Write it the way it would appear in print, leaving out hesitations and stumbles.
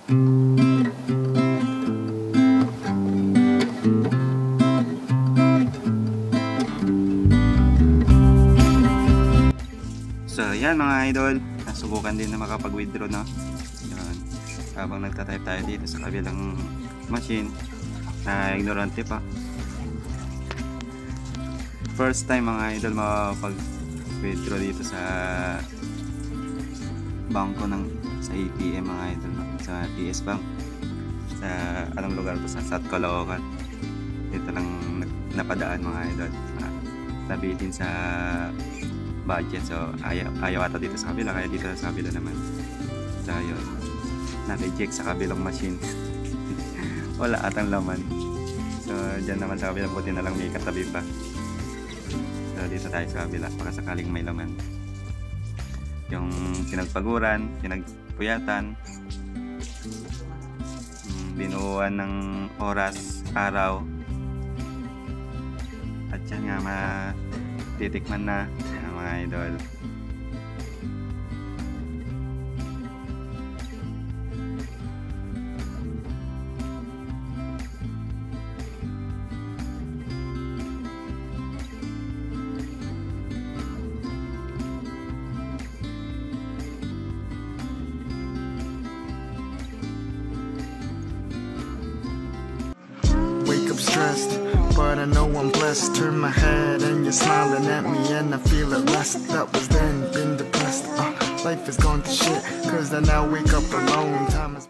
So yan mga idol, nasubukan din na makapag-withdraw, no? Yan. Habang nagtatype tayo dito sa kabilang machine na ignorante pa. First time mga idol makapag-withdraw dito sa bangko sa ATM mga idol, no? Sa PS Bank. Sa anong lugar to? Sa Sat Caloocan. Dito lang napadaan mga idol. Nabitin sa budget, so ayaw ata dito sa kabila, kaya dito sa kabila naman. So yun, na-reject sa kabilang machine. Wala atang laman. So dyan naman sa kabila, buti na lang may katabi pa. So dito tayo sa kabila, baka sakaling may laman. Yung pinagpaguran, pinagpuyatan, binuuan ng oras, araw, at yan nga matitikman na mga idol. Wake up stressed, but I know I'm blessed. Turn my head and you're smiling at me and I feel at rest. That was then, been depressed. Life is gone to shit, cause I now wake up alone. Time is